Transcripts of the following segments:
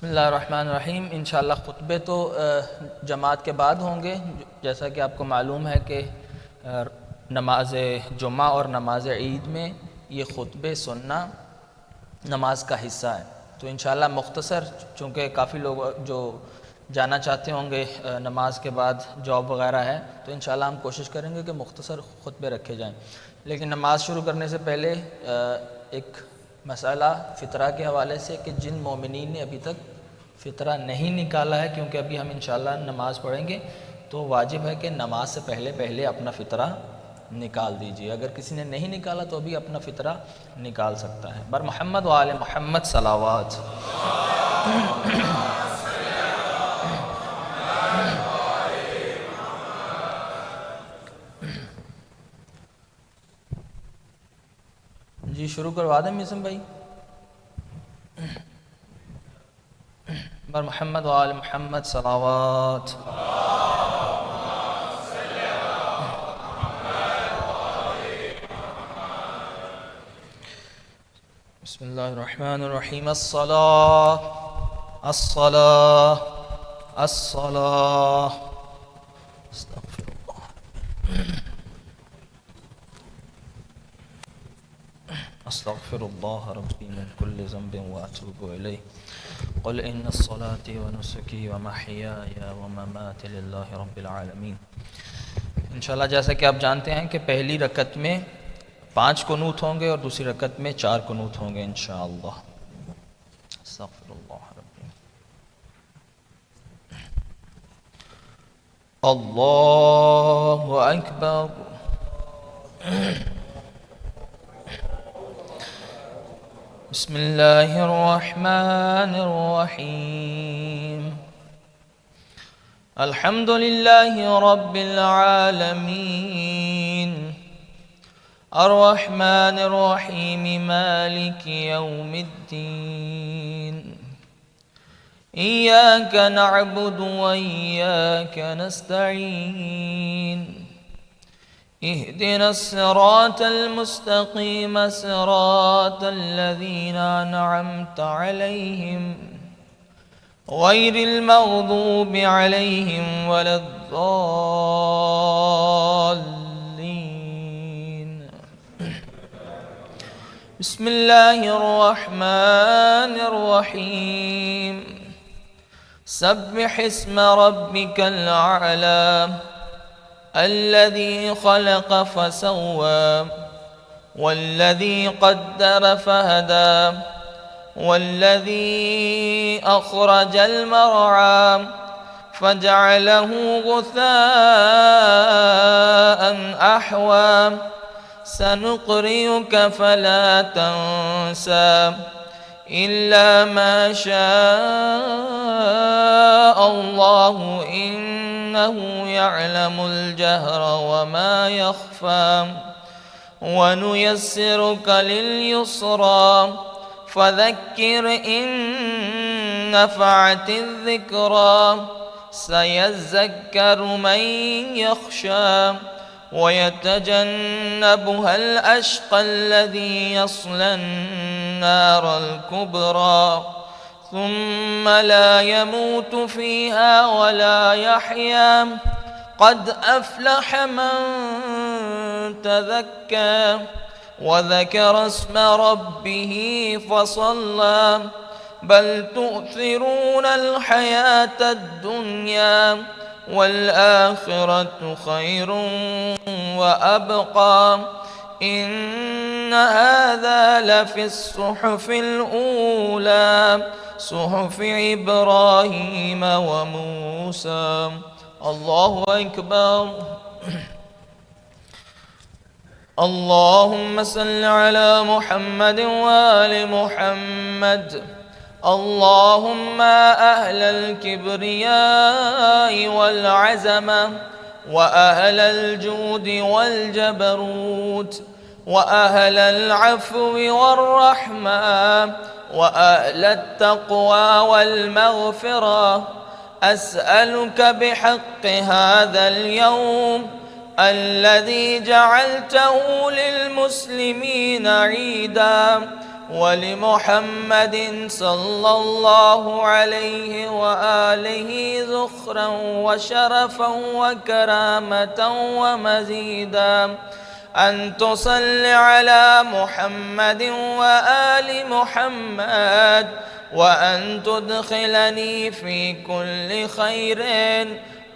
بسم اللہ الرحمن الرحیم۔ انشاءاللہ خطبے تو جماعت کے بعد ہوں گے، جیسا کہ آپ کو معلوم ہے کہ نماز جمعہ اور نماز عید میں یہ خطبے سننا نماز کا حصہ ہے، تو انشاءاللہ مختصر، چونکہ کافی لوگ جو جانا چاہتے ہوں گے نماز کے بعد جاب وغیرہ ہے، تو انشاءاللہ ہم کوشش کریں گے کہ مختصر خطبے رکھے جائیں۔ لیکن نماز شروع کرنے سے پہلے ایک مسئلہ فطرہ کے حوالے سے کہ جن مومنین نے ابھی تک فطرہ نہیں نکالا ہے، کیونکہ ابھی ہم انشاءاللہ نماز پڑھیں گے تو واجب ہے کہ نماز سے پہلے اپنا فطرہ نکال دیجیے۔ اگر کسی نے نہیں نکالا تو ابھی اپنا فطرہ نکال سکتا ہے۔ بر محمد و آل محمد صلوات۔ جی شروع کروا دیں میسم بھائی۔ بر محمد و آل محمد صلوات۔ بسم اللہ الرحمن الرحیم۔ الصلاة الصلاة الصلاة۔ استغفر اللہ استغفر اللہ ربی من کل ذنب واتوب الیہ۔ قل ان الصلاة ونسکی ومحیای ومماتی للہ رب العالمین۔ انشاءاللہ جیسا کہ آپ جانتے ہیں کہ پہلی رکعت میں 5 قنوت ہوں گے اور دوسری رکعت میں 4 قنوت ہوں گے انشاءاللہ۔ استغفر اللہ ربی۔ اللہ اکبر۔ بسم اللہ الرحمن الرحیم۔ الحمد للہ رب العالمین، الرحمن الرحیم، مالک یوم الدین، ایاک نعبد و ایاک نستعین، اهدنا الصراط المستقیم صراط الذین انعمت علیہم غیر المغضوب علیہم ولا الضالین۔ بسم اللہ الرحمن الرحیم۔ سبح اسم ربک الاعلی الذي خلق فسوى والذي قدر فهدى والذي أخرج المرعى فجعله غثاء أحوى سنقرئك فلا تنسى إلا ما شاء الله إنه يعلم الجهر وما يخفى ونيسرك لليسرى فذكر إن نفعت الذكرى سيذكر من يخشى ويتجنبها الأشقى الذي يصلى النار الكبرى ثم لا يموت فيها ولا يحيا قد أفلح من تذكى وذكر اسم ربه فصلى بل تؤثرون الحياة الدنيا والآخرة خير وأبقى إن هذا لفي الصحف الأولى صحف إبراهيم وموسى۔ الله أكبر۔ اللهم صل على محمد وآل محمد۔ اللهم أهل الكبرياء والعزمة وأهل الجود والجبروت وأهل العفو والرحمة وأهل التقوى والمغفرة، أسألك بحق هذا اليوم الذي جعلته للمسلمين عيدا ولمحمد صلى الله عليه وآله ذخرا وشرفا وكرامة ومزيدا، أن تصل على محمد وآل محمد، وأن تدخلني في كل خير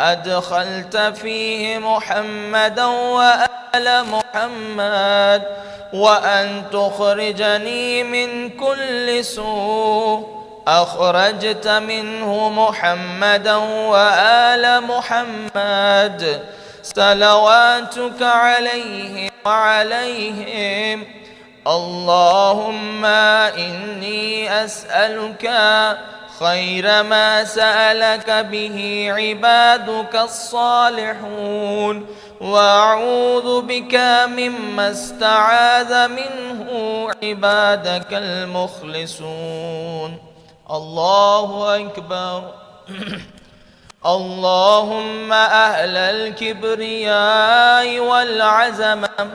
أدخلت فيه محمدا وآل محمد، وأن تخرجني من كل سوء أخرجت منه محمدا وآل محمد، صلواتك عليه وعليهم. اللهم إني أسألك خير ما سألك به عبادك الصالحون، وأعوذ بك مما استعاذ منه عبادك المخلصون. الله أكبر. اللهم أهل الكبرياء والعزمة،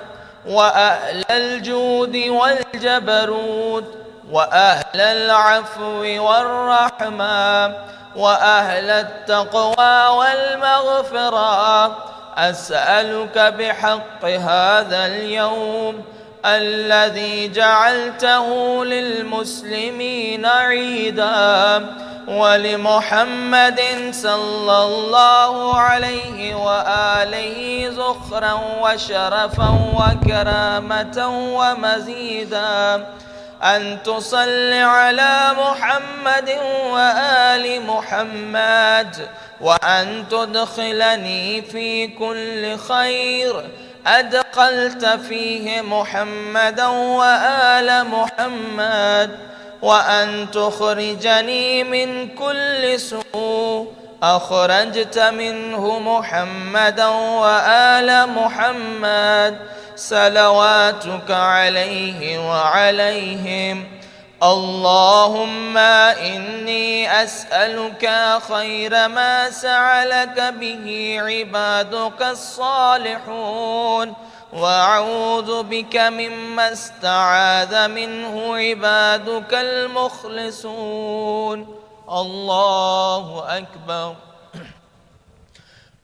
وأهل الجود والجبروت، وأهل العفو والرحمة، وأهل التقوى والمغفرة، أسألك بحق هذا اليوم الذي جعلته للمسلمين عيدا، ولمحمد صلى الله عليه وآله ذخرا وشرفا وكرامة ومزيدا، أن تصل على محمد وآل محمد، وأن تدخلني في كل خير أدخلت فيه محمدا وآل محمد، وأن تخرجني من كل سوء أخرجت منه محمدا وآل محمد، صلواتك عليه وعليهم. اللهم إني أسألك خير ما سألك به عبادك الصالحون، وأعوذ بك مما استعاذ منه عبادك المخلصون. الله أكبر.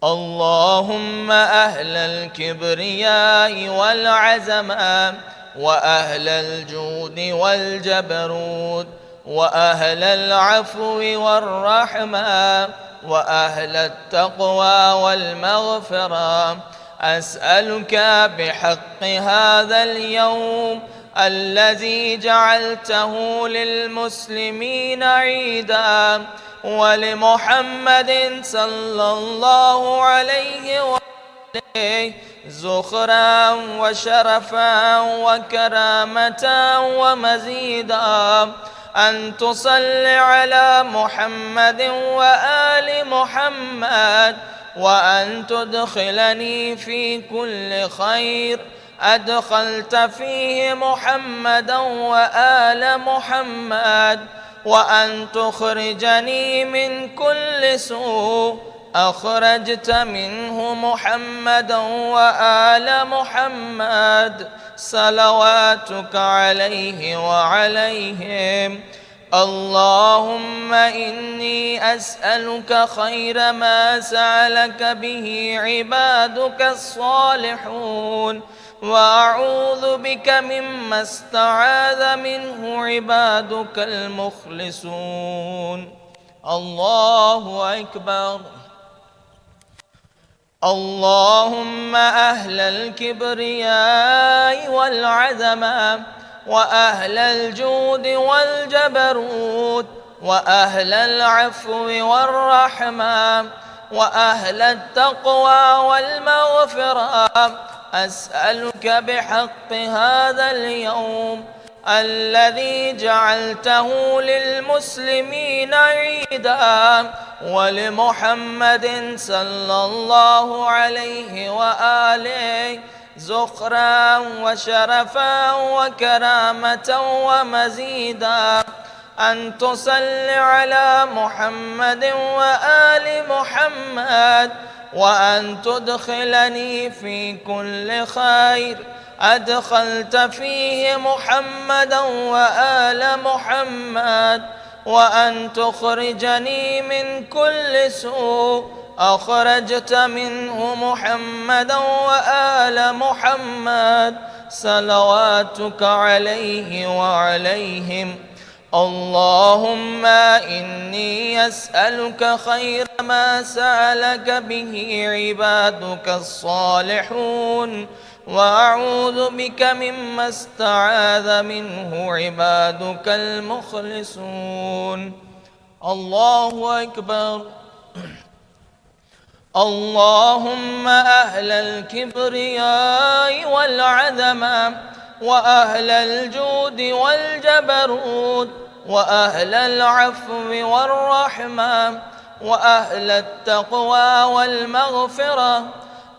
اللهم أهل الكبرياء والعزمة، وأهل الجود والجبروت، وأهل العفو والرحمة، وأهل التقوى والمغفرة، أسألك بحق هذا اليوم الذي جعلته للمسلمين عيدا، ولمحمد صلى الله عليه وآله ذخرا وشرفا وكرامة ومزيدا، أن تصل على محمد وآل محمد، وأن تدخلني في كل خير أدخلت فيه محمدا وآل محمد، وأن تخرجني من كل سوء أخرجت منه محمدا وآل محمد، صلواتك عليه وعليهم. اللهم إني أسألك خير ما سألك به عبادك الصالحون، وأعوذ بك مما استعاذ منه عبادك المخلصون. الله أكبر. اللهم أهل الكبرياء والعزمة، وأهل الجود والجبروت، وأهل العفو والرحمة، وأهل التقوى والمغفرة، أسألك بحق هذا اليوم الذي جعلته للمسلمين عيدا، ولمحمد صلى الله عليه وآله ذخرا وشرفا وكرامة ومزيدا، أن تصل على محمد وآل محمد، وأن تدخلني في كل خير أدخلت فيه محمدا وآل محمد، وأن تخرجني من كل سوء أخرجت منه محمدا وآل محمد، صلواتك عليه وعليهم. اللهم إني أسألك خير ما سألك به عبادك الصالحون، وأعوذ بك مما استعاذ منه عبادك المخلصون. الله أكبر. اللهم أهل الكبرياء والعظمة، وأهل الجود والجبروت، وأهل العفو والرحمة، وأهل التقوى والمغفرة،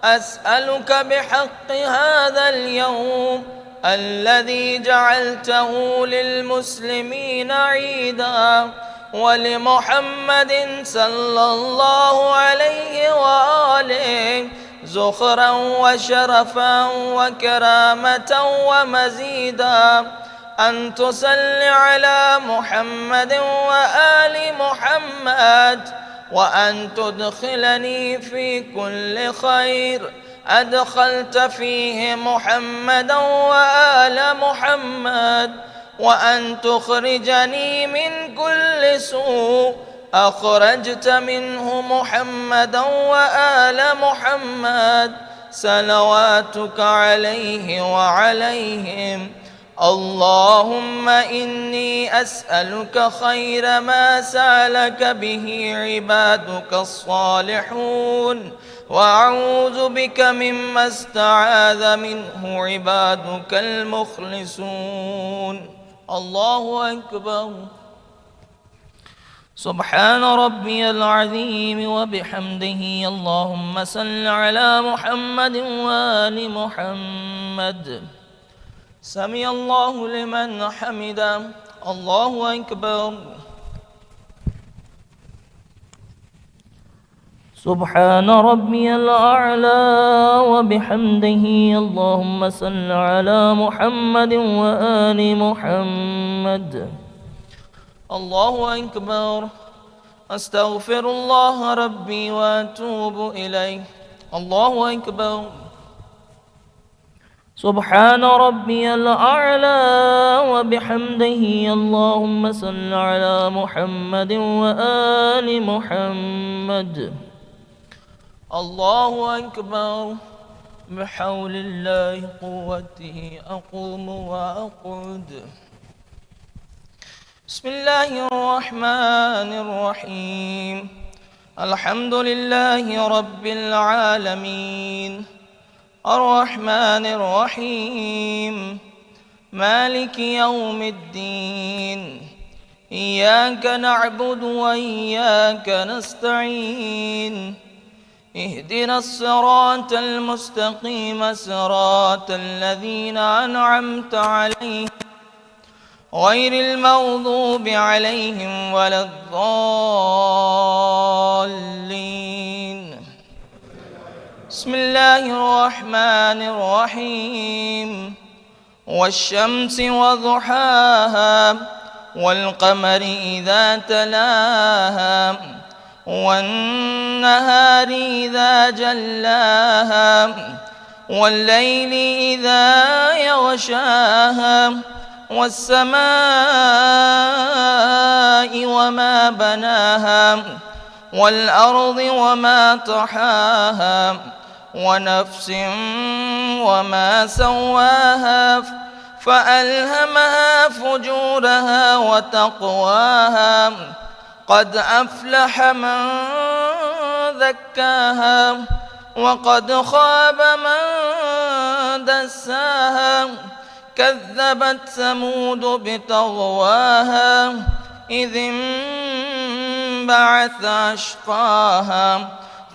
أسألك بحق هذا اليوم الذي جعلته للمسلمين عيدا، ولمحمد صلى الله عليه وآله زخرا وشرفا وكرامة ومزيدا، أن تصل على محمد وآل محمد، وأن تدخلني في كل خير أدخلت فيه محمدا وآل محمد، وأن تخرجني من كل سوء أخرجت منه محمدا وآل محمد، صلواتك عليه وعليهم. اللهم إني أسألك خير ما سألك به عبادك الصالحون، وأعوذ بك مما استعاذ منه عبادك المخلصون. الله أكبر. سبحان ربي العظيم وبحمده. اللهم صل على محمد وآل محمد. سمع الله لمن حمده. الله أكبر. سبحان ربي الأعلى وبحمده. اللهم صل على محمد وآل محمد. الله أكبر. أستغفر الله ربي وأتوب إليه. الله أكبر. سبحان ربي الأعلى وبحمده. اللهم صل على محمد وآل محمد. الله أكبر. بحول الله قوته أقوم وأقعد. بسم الله الرحمن الرحيم. الحمد لله رب العالمين، الرحمن الرحيم، مالك يوم الدين. إياك نعبد وإياك نستعين. اهدنا الصراط المستقيم، صراط الذين أنعمت عليهم غير المغضوب عليهم ولا الضالين. بسم الله الرحمن الرحيم. والشمس وضحاها، والقمر إذا تلاها، والنهار إذا جلاها، والليل إذا يغشاها، والسماء وما بناها، والأرض وما طحاها، ونفس وما سواها، فألهمها فجورها وتقواها. قد أفلح من زكاها، وقد خاب من دساها. كذبت ثمود بطغواها، إذ انبعث أشقاها،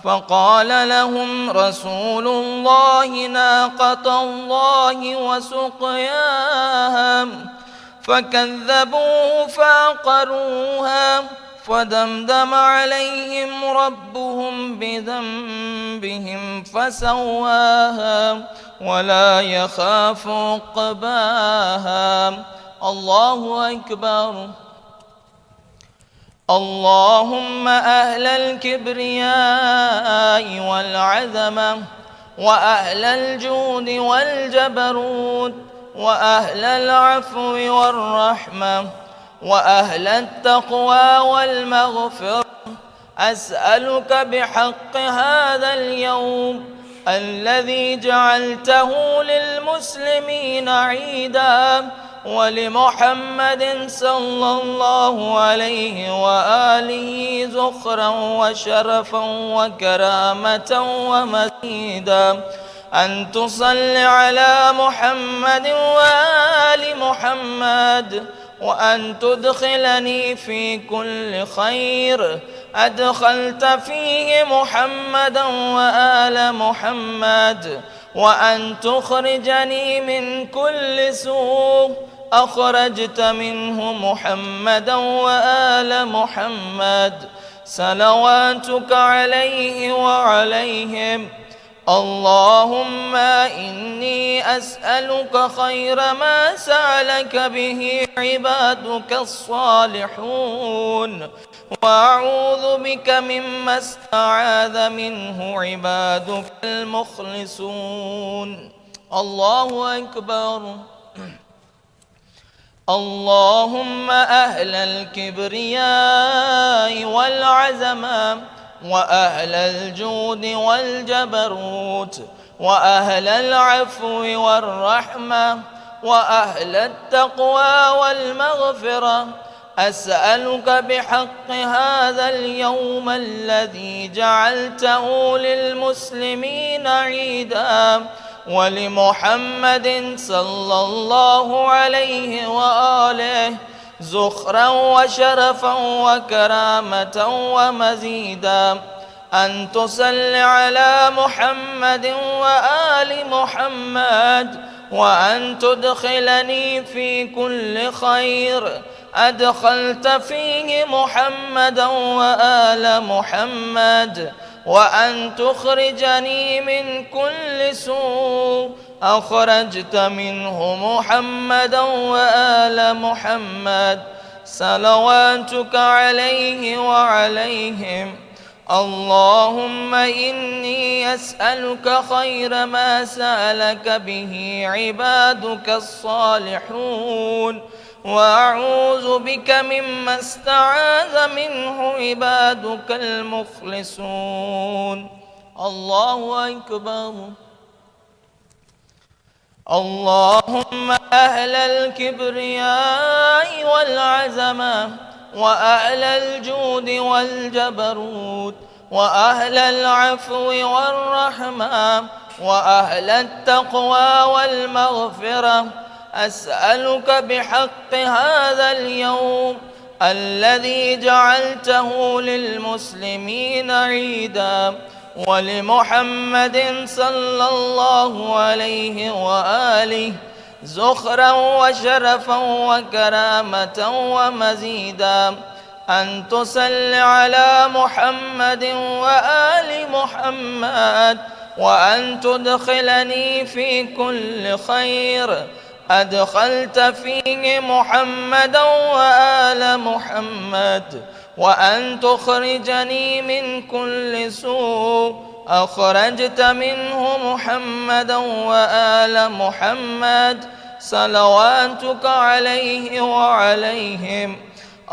فقال لهم رسول الله ناقة الله وسقياها، فكذبوه فعقروها، فدمدم عليهم ربهم بذنبهم فسواها ولا يخاف عقباها. الله أكبر. اللهم أهل الكبرياء والعظمة وأهل الجود والجبروت وأهل العفو والرحمة وأهل التقوى والمغفرة، أسألك بحق هذا اليوم الذي جعلته للمسلمين عيدا ولمحمد صلى الله عليه وآله زخرا وشرفا وكرامة ومزيدا، أن تصل على محمد وآل محمد، وأن تدخلني في كل خير أدخلت فيه محمدا وآل محمد، وأن تخرجني من كل سوء أخرجت منه محمدا وآل محمد، صلواتك عليه وعليهم. اللهم إني أسألك خير ما سألك به عبادك الصالحون، وأعوذ بك مما استعاذ منه عبادك المخلصون. الله أكبر. اللهم أهل الكبرياء والعظمة وأهل الجود والجبروت وأهل العفو والرحمة وأهل التقوى والمغفرة، أسألك بحق هذا اليوم الذي جعلته للمسلمين عيدا ولمحمد صلى الله عليه وآله زخرا وشرفا وكرامة ومزيدا، أن تصل على محمد وآل محمد، وأن تدخلني في كل خير أدخلت فيه محمدا وآل محمد، وأن تخرجني من كل سوء أخرجت منه محمدا وآل محمد، صلواتك عليه وعليهم. اللهم إني أسألك خير ما سألك به عبادك الصالحون، وأعوذ بك مما استعاذ منه عبادك المخلصون. الله أكبر. اللهم أهل الكبرياء والعظمة وأهل الجود والجبروت وأهل العفو والرحمة وأهل التقوى والمغفرة، أسألك بحق هذا اليوم الذي جعلته للمسلمين عيدا ولمحمد صلى الله عليه وآله زخرا وشرفا وكرامة ومزيدا، أن تصل على محمد وآل محمد، وأن تدخلني في كل خير أدخلت فيه محمدا وآل محمد، وأن تخرجني من كل سوء أخرجت منه محمدا وآل محمد، صلواتك عليه وعليهم.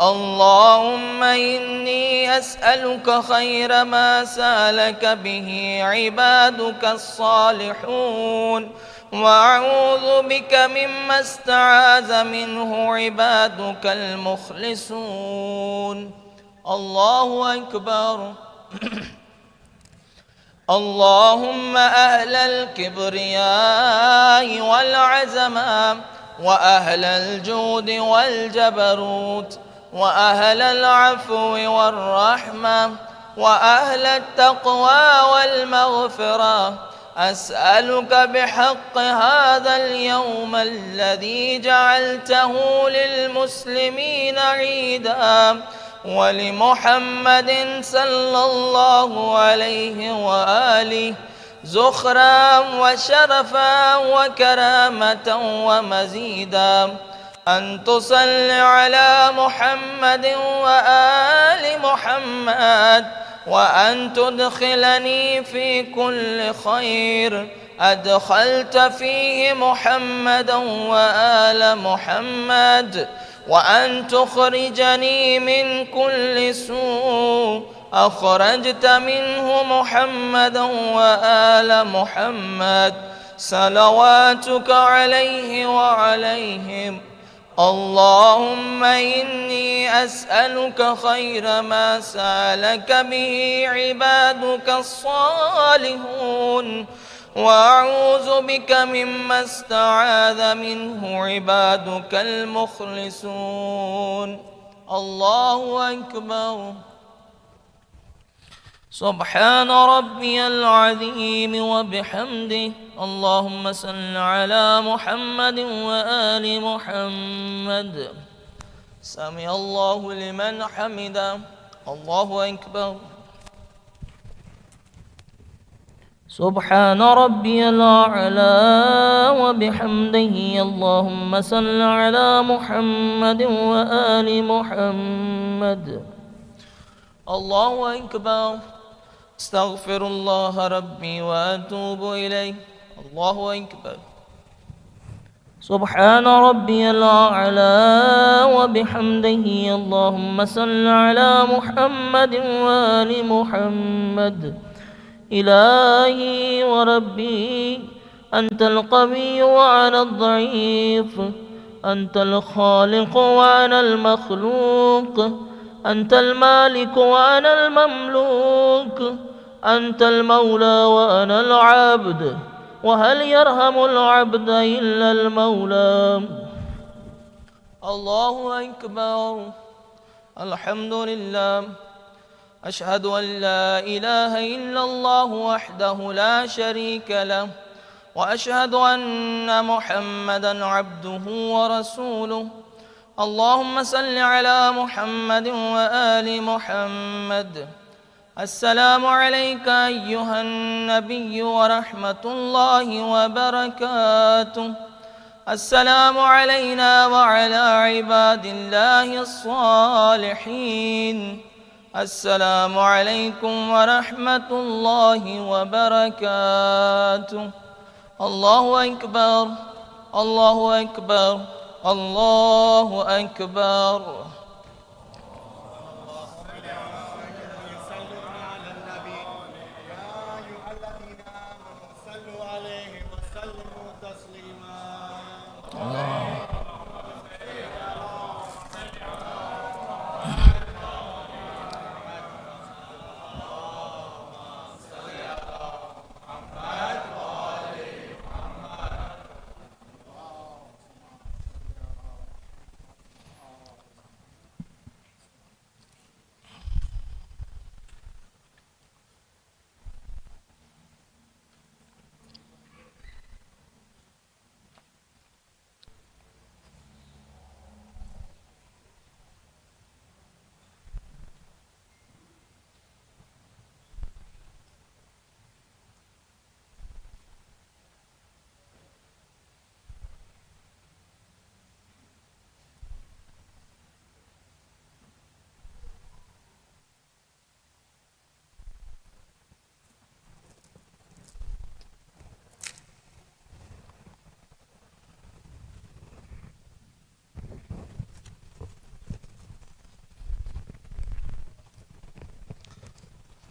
اللهم إني أسألك خير ما سألك به عبادك الصالحون، وأعوذ بك مما استعاذ منه عبادك المخلصون. الله أكبر. اللهم أهل الكبرياء والعظمة وأهل الجود والجبروت وأهل العفو والرحمة وأهل التقوى والمغفرة، أسألك بحق هذا اليوم الذي جعلته للمسلمين عيدا ولمحمد صلى الله عليه وآله زخرا وشرفا وكرامة ومزيدا، أن تصل على محمد وآل محمد، وأن تدخلني في كل خير أدخلت فيه محمدا وآل محمد، وأن تخرجني من كل سوء أخرجت منه محمدا وآل محمد، صلواتك عليه وعليهم. اللهم إني أسألك خير ما سألك به عبادك الصالحون، وأعوذ بك مما استعاذ منه عبادك المخلصون. الله أكبر. سبحان ربي العظيم وبحمده. اللهم صل على محمد وآل محمد. سمع الله لمن حمده. الله أكبر. سبحان ربي الأعلى وبحمده. اللهم صل على محمد وآل محمد. الله أكبر. استغفر الله ربي وأتوب إليه. الله أكبر. سبحان ربي الأعلى وبحمده. اللهم صل على محمد وآل محمد. إلهي وربي، أنت القوي وأنا الضعيف، أنت الخالق وأنا المخلوق، أنت المالك وأنا المملوك، أنت المولى وأنا العبد، وهل يرحم العبد إلا المولى. الله أكبر. الحمد لله. أشهد أن لا إله إلا الله وحده لا شريك له، وأشهد أن محمدًا عبده ورسوله. اللهم صل على محمد وآل محمد. السلام عليك أيها النبي ورحمة الله وبركاته. السلام علينا وعلى عباد الله الصالحين. السلام عليكم ورحمة الله وبركاته. الله أكبر. الله أكبر. الله أكبر.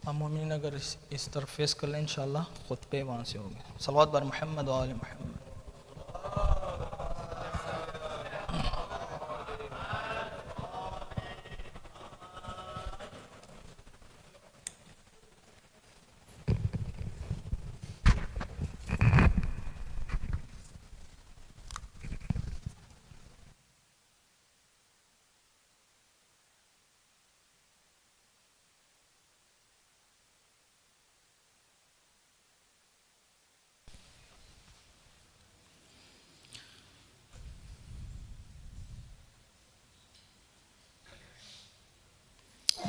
ہم مومنین اگر اس طرف فیس کر لیں انشاءاللہ خطبے وہاں سے ہوں گے. صلوات بر محمد و آل محمد.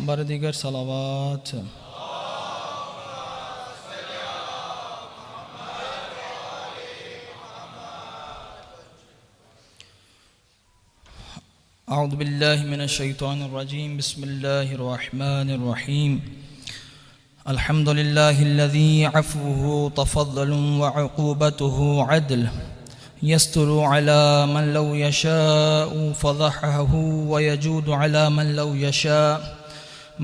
بر دیگر صلوات. اعوذ باللہ من الشیطان الرجیم. بسم اللہ الرحمن الرحیم. الحمد للہ الذی عفوہ تفضل وعقوبته عدل يستر على من لو يشاء فضحه ويجود على من لو يشاء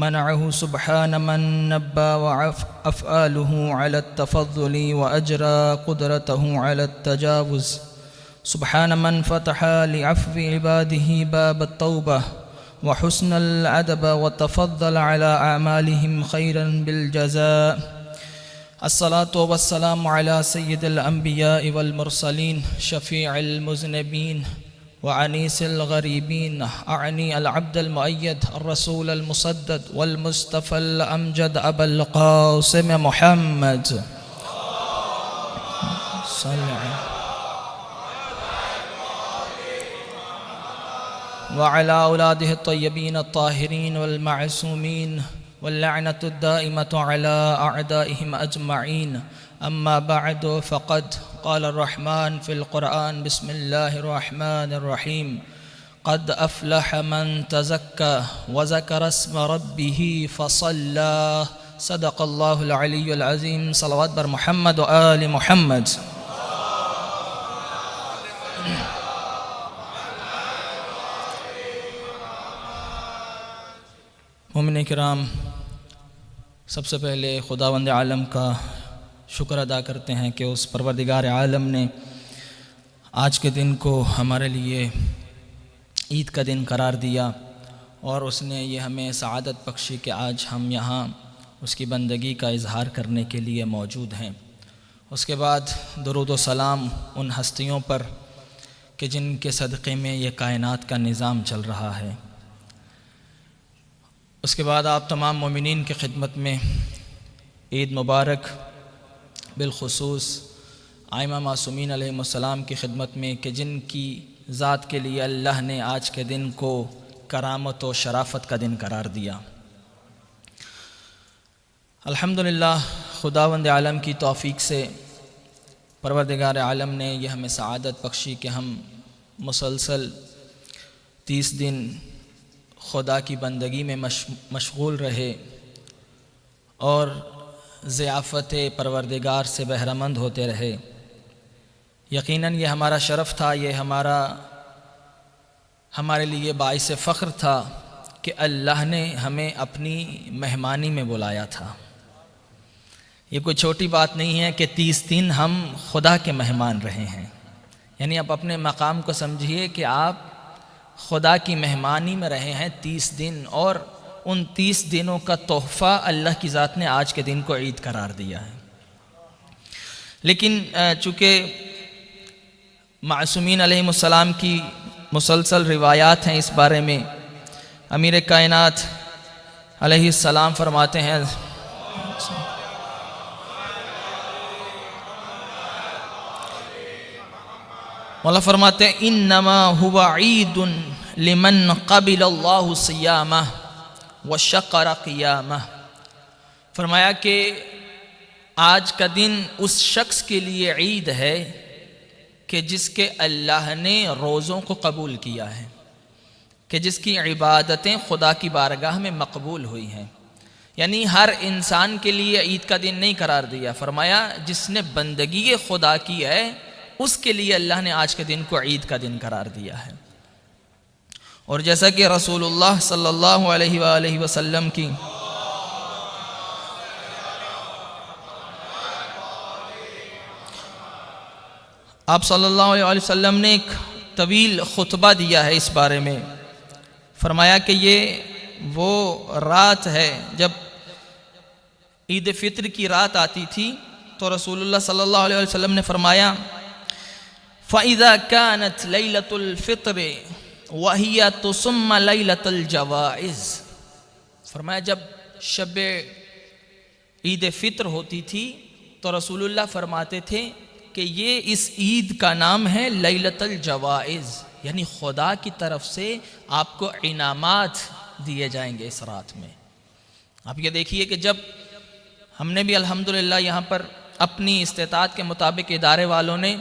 منعه سبحان من نبى وأفعاله على التفضل وأجرى قدرته على التجاوز سبحان من فتح لعفو عباده باب التوبة وحسن الأدب وتفضل على أعمالهم خيرا بالجزاء. الصلاة والسلام على سيد الأنبياء والمرسلين شفيع المذنبين وعنيس الغريبين أعني العبد المؤيد الرسول المسدد والمصطفى الأمجد أبا القاسم محمد صلى الله وعلى أولاده الطيبين الطاهرين والمعصومين واللعنة الدائمة على أعدائهم أجمعين. أما بعد فقد قال الرحمن في القرآن بسم الله الرحمن الرحيم قد أفلح من تزكى وذكر اسم ربه فصلى. صدق الله العلي العظيم. صلوات بر محمد وآل محمد. مومن کرام، سب سے پہلے خداوند عالم کا شکر ادا کرتے ہیں کہ اس پروردگار عالم نے آج کے دن کو ہمارے لیے عید کا دن قرار دیا اور اس نے یہ ہمیں سعادت بخشی کہ آج ہم یہاں اس کی بندگی کا اظہار کرنے کے لیے موجود ہیں. اس کے بعد درود و سلام ان ہستیوں پر کہ جن کے صدقے میں یہ کائنات کا نظام چل رہا ہے. اس کے بعد آپ تمام مومنین کی خدمت میں عید مبارک، بالخصوص آئمہ معصومین علیہ السلام کی خدمت میں کہ جن کی ذات کے لیے اللہ نے آج کے دن کو کرامت و شرافت کا دن قرار دیا. الحمدللہ خداوند عالم کی توفیق سے پروردگار عالم نے یہ ہمیں سعادت بخشی کہ ہم مسلسل 30 دن خدا کی بندگی میں مشغول رہے اور ضیافت پروردگار سے بہرہ مند ہوتے رہے. یقیناً یہ ہمارا شرف تھا، یہ ہمارے لیے باعث فخر تھا کہ اللہ نے ہمیں اپنی مہمانی میں بلایا تھا. یہ کوئی چھوٹی بات نہیں ہے کہ 30 دن ہم خدا کے مہمان رہے ہیں. یعنی آپ اپنے مقام کو سمجھیے کہ آپ خدا کی مہمانی میں رہے ہیں 30 دن، اور ان 30 دنوں کا تحفہ اللہ کی ذات نے آج کے دن کو عید قرار دیا ہے. لیکن چونکہ معصومین علیہ السلام کی مسلسل روایات ہیں اس بارے میں، امیر کائنات علیہ السلام فرماتے ہیں، مولا فرماتے ہیں انما هو عید لمن قبل اللہ صیامہ وشکر قیامہ. فرمایا کہ آج کا دن اس شخص کے لیے عید ہے کہ جس کے اللہ نے روزوں کو قبول کیا ہے، کہ جس کی عبادتیں خدا کی بارگاہ میں مقبول ہوئی ہیں. یعنی ہر انسان کے لیے عید کا دن نہیں قرار دیا، فرمایا جس نے بندگی خدا کی ہے اس کے لیے اللہ نے آج کے دن کو عید کا دن قرار دیا ہے. اور جیسا کہ رسول اللہ صلی اللہ علیہ وآلہ وسلم کی آپ صلی اللہ علیہ وسلم نے ایک طویل خطبہ دیا ہے اس بارے میں. فرمایا کہ یہ وہ رات ہے جب عید فطر کی رات آتی تھی تو رسول اللہ صلی اللہ علیہ وسلم نے فرمایا فَإِذَا كَانَتْ لَيْلَةُ الْفِطْرِ وَهِيَ تُسُمَّ لَيْلَةَ الْجَوَائِزِ. فرمایا جب شب عید فطر ہوتی تھی تو رسول اللہ فرماتے تھے کہ یہ اس عید کا نام ہے لیلۃ الجوائز، یعنی خدا کی طرف سے آپ کو انعامات دیے جائیں گے اس رات میں. آپ یہ دیکھیے کہ جب ہم نے بھی الحمدللہ یہاں پر اپنی استطاعت کے مطابق ادارے والوں نے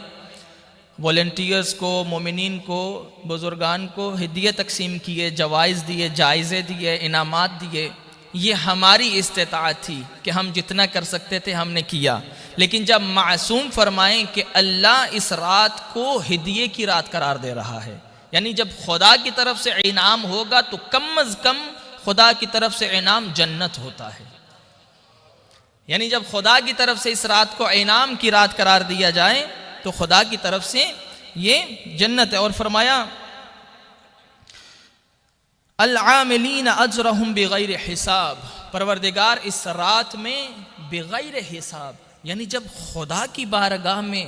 والنٹیئرز کو، مومنین کو، بزرگان کو ہدیے تقسیم کیے، جوائز دیے، جائزے دیے، انعامات دیے، یہ ہماری استطاعت تھی کہ ہم جتنا کر سکتے تھے ہم نے کیا. لیکن جب معصوم فرمائیں کہ اللہ اس رات کو ہدیے کی رات قرار دے رہا ہے، یعنی جب خدا کی طرف سے انعام ہوگا تو کم از کم خدا کی طرف سے انعام جنت ہوتا ہے. یعنی جب خدا کی طرف سے اس رات کو انعام کی رات قرار دیا جائے تو خدا کی طرف سے یہ جنت ہے. اور فرمایا العاملین اجرہم بغیر حساب، پروردگار اس رات میں بغیر حساب، یعنی جب خدا کی بارگاہ میں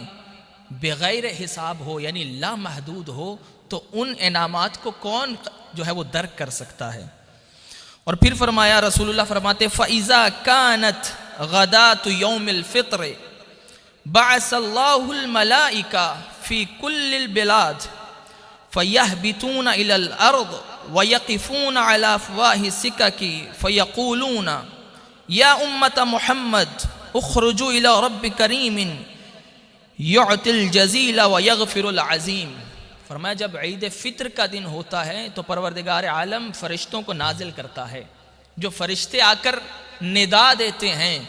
بغیر حساب ہو، یعنی لا محدود ہو، تو ان انعامات کو کون جو ہے وہ درک کر سکتا ہے. اور پھر فرمایا، رسول اللہ فرماتے فَإِذَا كَانَتْ غَدَاتُ يَوْمِ الْفِطْرِ بَعَثَ اللَّهُ الْمَلَائِكَةَ فِي كُلِّ الْبِلَادِ فَيَهْبِطُونَ إِلَى الْأَرْضِ وَيَقِفُونَ عَلَى أَفْوَاهِ السِّكَكِ فَيَقُولُونَ يَا أُمَّةَ مُحَمَّدٍ اخرجوا إِلَى رَبِّ كَرِيمٍ يُعْطِي الْجَزِيلَ وَيَغْفِرُ الْعَظِيمَ. فرمایا جب عید فطر کا دن ہوتا ہے تو پروردگار عالم فرشتوں کو نازل کرتا ہے. جو فرشتے آ کر ندا دیتے ہیں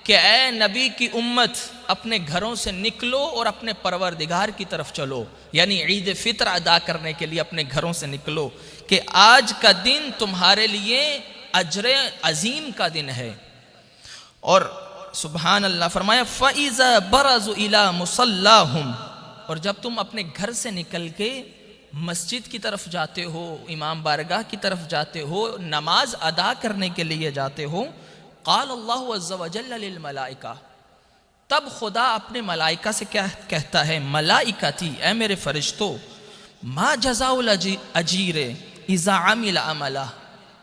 کہ اے نبی کی امت، اپنے گھروں سے نکلو اور اپنے پروردگار کی طرف چلو، یعنی عید فطر ادا کرنے کے لیے اپنے گھروں سے نکلو کہ آج کا دن تمہارے لیے اجر عظیم کا دن ہے. اور سبحان اللہ فرمایا فَإِذَا بَرَزُوا إِلَى مُصَلَّاهُمْ، اور جب تم اپنے گھر سے نکل کے مسجد کی طرف جاتے ہو، امام بارگاہ کی طرف جاتے ہو، نماز ادا کرنے کے لیے جاتے ہو، قال اللہ عز وجل للملائکہ، تب خدا اپنے ملائکہ سے کیا کہتا ہے، ملائکتی، اے میرے فرشتو، ما جزاء الاجیر اذا عمل عملہ،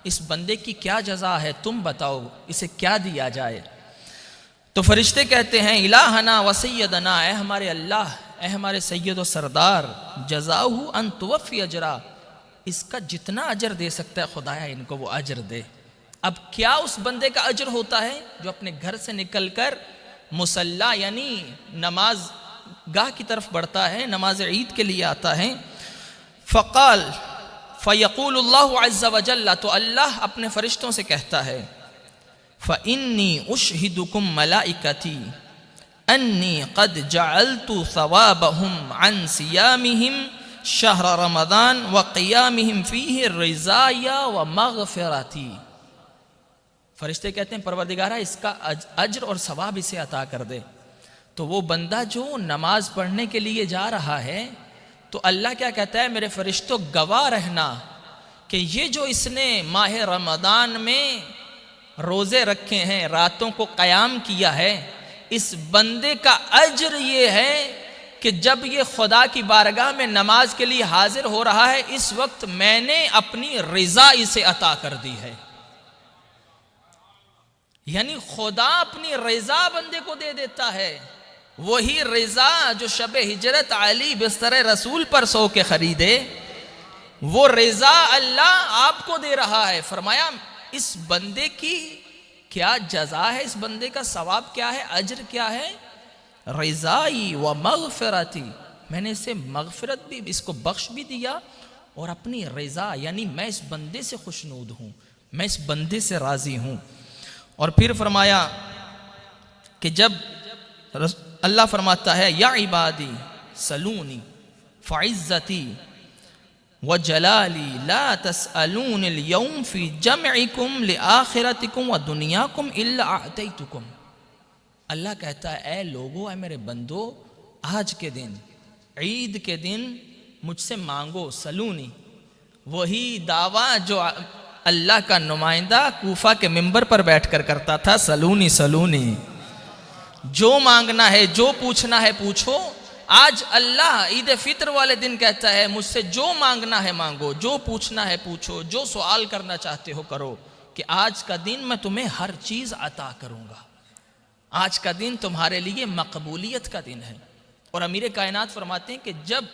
اس بندے کی کیا جزا ہے، تم بتاؤ اسے کیا دیا جائے. تو فرشتے کہتے ہیں الہنا و سیدنا، اے ہمارے اللہ، اے ہمارے سید و سردار، جزاؤہ ان توفی اجرا، اس کا جتنا اجر دے سکتا ہے خدایا ان کو وہ اجر دے. اب کیا اس بندے کا اجر ہوتا ہے جو اپنے گھر سے نکل کر مصلی یعنی نماز گاہ کی طرف بڑھتا ہے، نماز عید کے لیے آتا ہے. فقال فیقول اللہ عز وجل، تو اللہ اپنے فرشتوں سے کہتا ہے فَإِنِّي أُشْهِدُكُمْ مَلَائِكَتِي أَنِّي قَدْ جَعَلْتُ ثَوَابَهُمْ عَنْ صِيَامِهِمْ شَهْرَ رَمَضَانَ وَقِيَامِهِمْ فِيهِ الرِّضَايَ وَمَغْفِرَتِي. فرشتے کہتے ہیں پروردگارہ اس کا اجر اور ثواب اسے عطا کر دے. تو وہ بندہ جو نماز پڑھنے کے لیے جا رہا ہے تو اللہ کیا کہتا ہے، میرے فرشتوں گواہ رہنا کہ یہ جو اس نے ماہ رمضان میں روزے رکھے ہیں، راتوں کو قیام کیا ہے، اس بندے کا اجر یہ ہے کہ جب یہ خدا کی بارگاہ میں نماز کے لیے حاضر ہو رہا ہے اس وقت میں نے اپنی رضا اسے عطا کر دی ہے. یعنی خدا اپنی رضا بندے کو دے دیتا ہے، وہی رضا جو شب ہجرت علی بستر رسول پر سو کے خریدے، وہ رضا اللہ آپ کو دے رہا ہے. فرمایا اس بندے کی کیا جزا ہے، اس بندے کا ثواب کیا ہے، اجر کیا ہے، رضائی و مغفرتی، میں نے اسے مغفرت بھی، اس کو بخش بھی دیا اور اپنی رضا، یعنی میں اس بندے سے خوشنود ہوں، میں اس بندے سے راضی ہوں. اور پھر فرمایا کہ جب اللہ فرماتا ہے یا عبادی سلونی فعزتی وجلالی لا تسألون اليوم فی جمعکم لآخرتکم ودنیاکم الا اعطیتکم. اللہ کہتا ہے اے لوگو، اے میرے بندو، آج کے دن، عید کے دن مجھ سے مانگو. سلونی، وہی دعویٰ جو اللہ کا نمائندہ کوفہ کے ممبر پر بیٹھ کر کرتا تھا، سلونی سلونی، جو مانگنا ہے، جو پوچھنا ہے پوچھو. آج اللہ عید فطر والے دن کہتا ہے مجھ سے جو مانگنا ہے مانگو، جو پوچھنا ہے پوچھو، جو سوال کرنا چاہتے ہو کرو، کہ آج کا دن میں تمہیں ہر چیز عطا کروں گا. آج کا دن تمہارے لیے مقبولیت کا دن ہے. اور امیر کائنات فرماتے ہیں کہ جب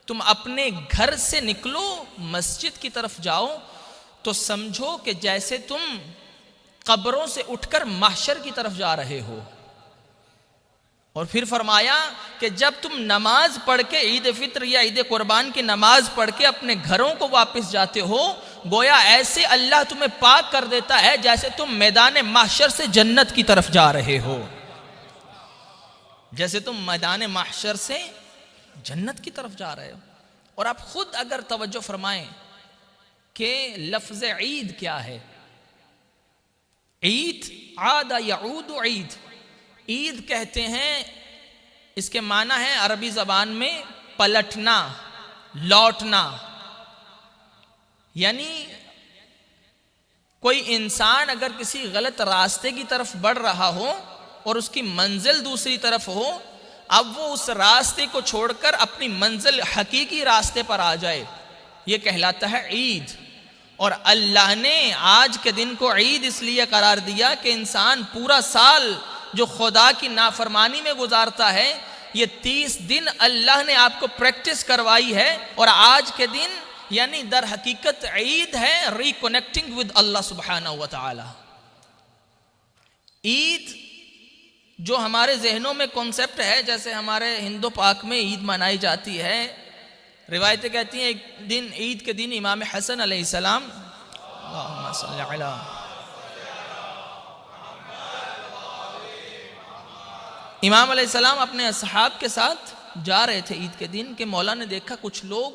تم اپنے گھر سے نکلو مسجد کی طرف جاؤ تو سمجھو کہ جیسے تم قبروں سے اٹھ کر محشر کی طرف جا رہے ہو۔ اور پھر فرمایا کہ جب تم نماز پڑھ کے عید فطر یا عید قربان کی نماز پڑھ کے اپنے گھروں کو واپس جاتے ہو، گویا ایسے اللہ تمہیں پاک کر دیتا ہے جیسے تم میدان محشر سے جنت کی طرف جا رہے ہو، جیسے تم میدان محشر سے جنت کی طرف جا رہے ہو۔ اور آپ خود اگر توجہ فرمائیں کہ لفظ عید کیا ہے، عید عاد یعود عید، عید کہتے ہیں، اس کے معنی ہے عربی زبان میں پلٹنا، لوٹنا۔ یعنی کوئی انسان اگر کسی غلط راستے کی طرف بڑھ رہا ہو اور اس کی منزل دوسری طرف ہو، اب وہ اس راستے کو چھوڑ کر اپنی منزل حقیقی راستے پر آ جائے، یہ کہلاتا ہے عید۔ اور اللہ نے آج کے دن کو عید اس لیے قرار دیا کہ انسان پورا سال جو خدا کی نافرمانی میں گزارتا ہے، یہ 30 دن اللہ نے آپ کو پریکٹس کروائی ہے، اور آج کے دن یعنی در حقیقت عید ہے ری کنیکٹنگ ود اللہ سبحانہ و تعالی۔ عید جو ہمارے ذہنوں میں کنسپٹ ہے، جیسے ہمارے ہندو پاک میں عید منائی جاتی ہے، روایتیں کہتی ہیں ایک دن عید کے دن امام حسن علیہ السلام، اللہم صلی علی، امام علیہ السلام اپنے اصحاب کے ساتھ جا رہے تھے عید کے دن کہ مولا نے دیکھا کچھ لوگ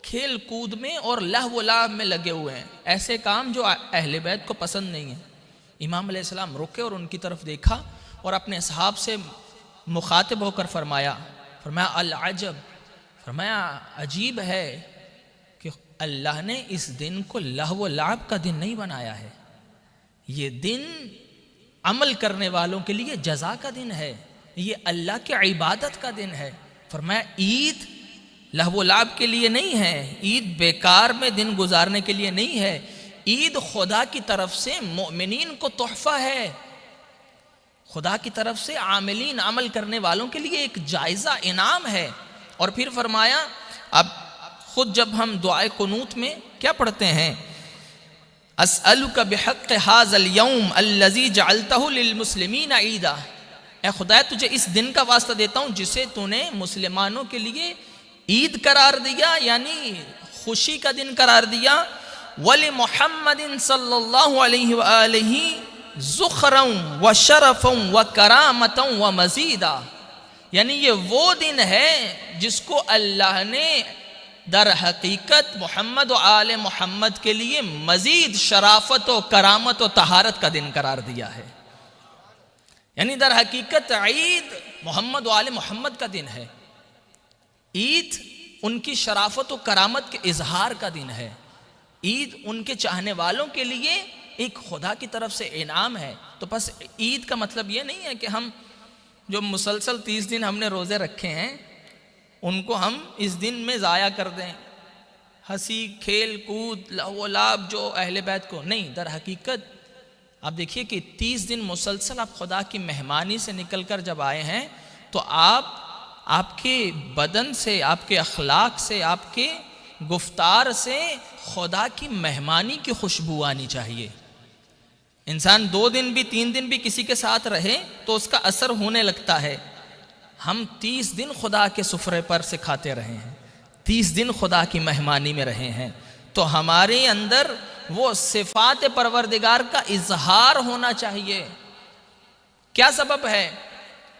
کھیل کود میں اور لہو و لعب میں لگے ہوئے ہیں، ایسے کام جو اہل بیت کو پسند نہیں ہیں۔ امام علیہ السلام رکے اور ان کی طرف دیکھا اور اپنے اصحاب سے مخاطب ہو کر فرمایا العجب، فرمایا عجیب ہے کہ اللہ نے اس دن کو لہو و لعب کا دن نہیں بنایا ہے، یہ دن عمل کرنے والوں کے لیے جزا کا دن ہے، یہ اللہ کی عبادت کا دن ہے۔ فرمایا عید لہو و لعب کے لیے نہیں ہے، عید بیکار میں دن گزارنے کے لیے نہیں ہے، عید خدا کی طرف سے مؤمنین کو تحفہ ہے، خدا کی طرف سے عاملین عمل کرنے والوں کے لیے ایک جائزہ انعام ہے۔ اور پھر فرمایا اب خود جب ہم دعائے قنوت میں کیا پڑھتے ہیں، اسألک بحق ھذا اليوم الذی جعلتہ للمسلمین عیدا، اے خدا تجھے اس دن کا واسطہ دیتا ہوں جسے تو نے مسلمانوں کے لیے عید قرار دیا، یعنی خوشی کا دن قرار دیا، وَلِمُحَمَّدٍ صلی اللہ علیہ وآلہ ذُخْرًا وَشَرَفًا وَكَرَامَةً وَمَزِيدًا، یعنی یہ وہ دن ہے جس کو اللہ نے در حقیقت محمد و آل محمد کے لیے مزید شرافت و کرامت و طہارت کا دن قرار دیا ہے۔ یعنی در حقیقت عید محمد و آل محمد کا دن ہے، عید ان کی شرافت و کرامت کے اظہار کا دن ہے، عید ان کے چاہنے والوں کے لیے ایک خدا کی طرف سے انعام ہے۔ تو بس عید کا مطلب یہ نہیں ہے کہ ہم جو مسلسل 30 دن ہم نے روزے رکھے ہیں ان کو ہم اس دن میں ضائع کر دیں، ہنسی کھیل کود لہو و لعب جو اہل بیت کو نہیں۔ در حقیقت آپ دیکھیے کہ 30 دن مسلسل آپ خدا کی مہمانی سے نکل کر جب آئے ہیں تو آپ کے بدن سے، آپ کے اخلاق سے، آپ کے گفتار سے خدا کی مہمانی کی خوشبو آنی چاہیے۔ انسان 2 دن بھی 3 دن بھی کسی کے ساتھ رہے تو اس کا اثر ہونے لگتا ہے۔ ہم 30 دن خدا کے سفرے پر سے کھاتے رہے ہیں، 30 دن خدا کی مہمانی میں رہے ہیں، تو ہمارے اندر وہ صفات پروردگار کا اظہار ہونا چاہیے۔ کیا سبب ہے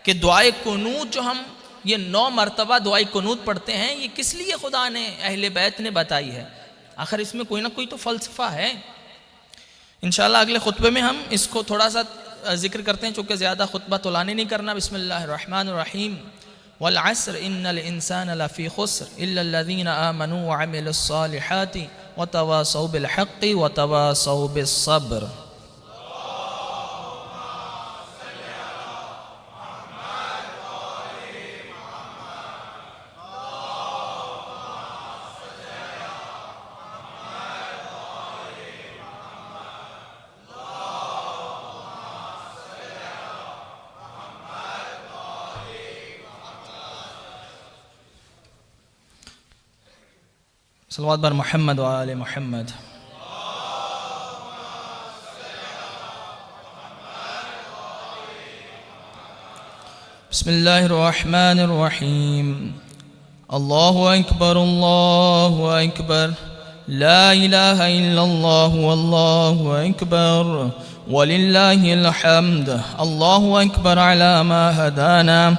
کہ دعائے قنوت جو ہم یہ 9 مرتبہ دعائے قنوت پڑھتے ہیں، یہ کس لیے خدا نے اہل بیت نے بتائی ہے؟ آخر اس میں کوئی نہ کوئی تو فلسفہ ہے۔ انشاءاللہ اگلے خطبے میں ہم اس کو تھوڑا سا ذکر کرتے ہیں، چونکہ زیادہ خطبہ طولانی نہیں کرنا۔ بسم اللہ الرحمن الرحیم، والعصر ان الانسان لفی خسر الا الذین آمنوا وعملوا الصالحات وتواصوا بالحق وتواصوا بالصبر۔ صلوات بر محمد و آل محمد۔ بسم الله الرحمن الرحيم. الله أكبر الله أكبر، لا إله إلا الله والله أكبر ولله الحمد. الله أكبر على ما هدانا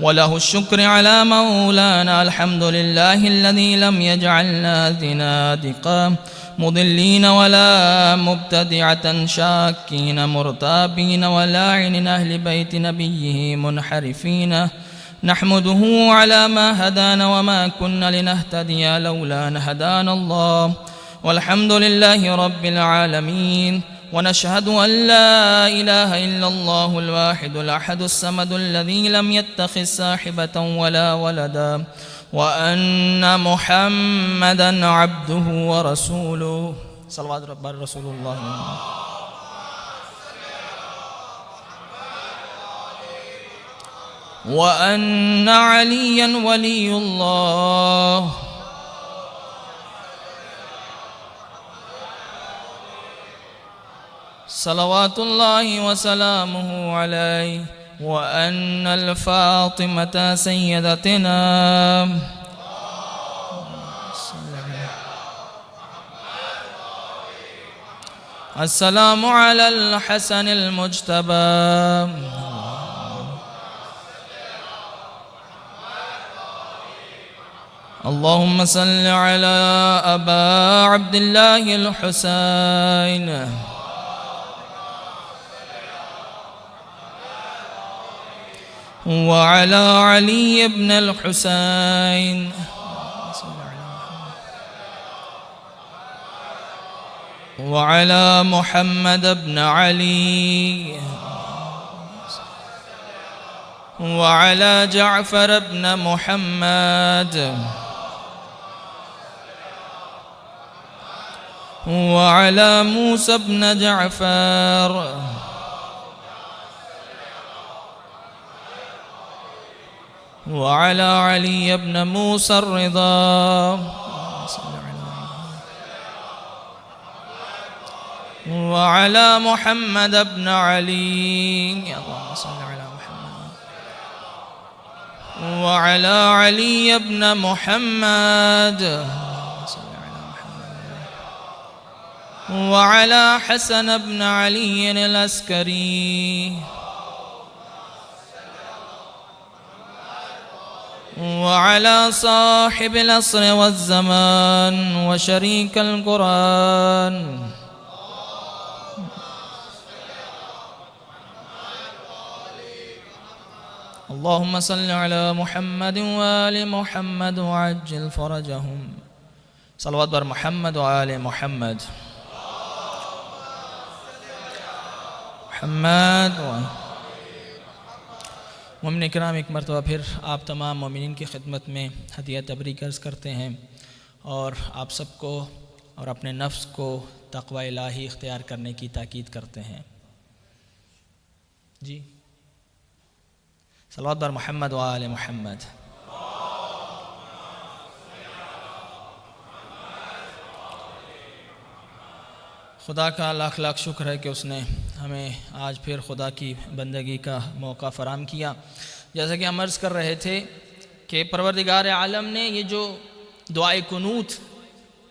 وله الشكر على مولانا. الحمد لله الذي لم يجعلنا زنادقا مضلين ولا مبتدعة شاكين مرتابين ولا عن أهل بيت نبيه منحرفين. نحمده على ما هدانا وما كنا لنهتدي لولا أن هدانا الله، والحمد لله رب العالمين. ونشهد أن لا إله إلا الله الواحد الأحد الصمد الذي لم يتخذ صاحبة ولا ولدا، وأن محمدا عبده ورسوله. صلوات رب رسول الله. وأن عليا ولي الله. صلوات الله وسلامه عليه. وأن الفاطمة سيدتنا. السلام على الحسن المجتبى. اللهم صل على أبا عبد الله الحسين. وعلى علي بن الحسين. وعلى محمد بن علي. وعلى جعفر بن محمد. وعلى موسى بن جعفر. وعلى علي بن موسى الرضا. وعلى محمد بن علي. اللهم صل على محمد. وعلى علي بن محمد. اللهم صل على محمد. وعلى حسن بن علي العسكري. وعلى صاحب العصر والزمان وشريك القرآن. اللهم صل على محمد وآل محمد وعجل فرجهم. صلوات بر محمد وآل محمد. محمد مومن کرام، ایک مرتبہ پھر آپ تمام مومنین کی خدمت میں ہدیہ تبریک عرض کرتے ہیں اور آپ سب کو اور اپنے نفس کو تقوی الہی اختیار کرنے کی تاکید کرتے ہیں. جی صلوات بر محمد و آل محمد. خدا کا لاکھ لاکھ شکر ہے کہ اس نے ہمیں آج پھر خدا کی بندگی کا موقع فراہم کیا. جیسا کہ ہم عرض کر رہے تھے کہ پروردگار عالم نے یہ جو دعائے قنوت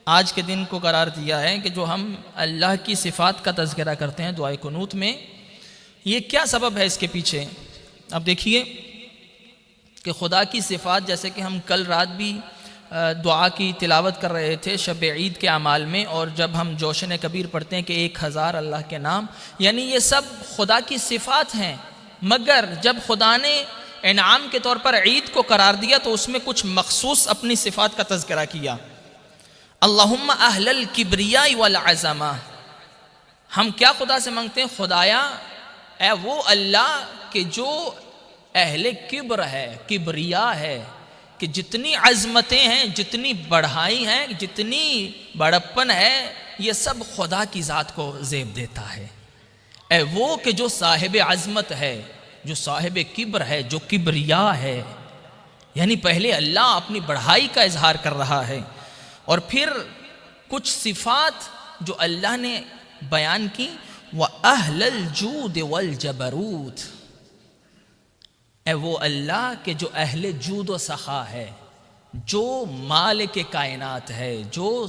آج کے دن کو قرار دیا ہے کہ جو ہم اللہ کی صفات کا تذکرہ کرتے ہیں دعائے قنوت میں، یہ کیا سبب ہے اس کے پیچھے؟ اب دیکھیے کہ خدا کی صفات، جیسے کہ ہم کل رات بھی دعا کی تلاوت کر رہے تھے شب عید کے اعمال میں، اور جب ہم جوشن کبیر پڑھتے ہیں کہ 1000 اللہ کے نام، یعنی یہ سب خدا کی صفات ہیں. مگر جب خدا نے انعام کے طور پر عید کو قرار دیا تو اس میں کچھ مخصوص اپنی صفات کا تذکرہ کیا. اللہم اہل الکبریاء والعظمہ. ہم کیا خدا سے مانگتے ہیں؟ خدایا اے وہ اللہ کہ جو اہل کبر ہے، کبریا ہے، کہ جتنی عظمتیں ہیں، جتنی بڑھائی ہیں، جتنی بڑپن ہے، یہ سب خدا کی ذات کو زیب دیتا ہے. اے وہ کہ جو صاحب عظمت ہے، جو صاحب کبر ہے، جو کبریا ہے. یعنی پہلے اللہ اپنی بڑھائی کا اظہار کر رہا ہے اور پھر کچھ صفات جو اللہ نے بیان کی. وَأَهْلَ الْجُودِ وَالْجَبَرُوتِ. اے وہ اللہ کہ جو اہل جود و سخا ہے، جو مالک کائنات ہے، جو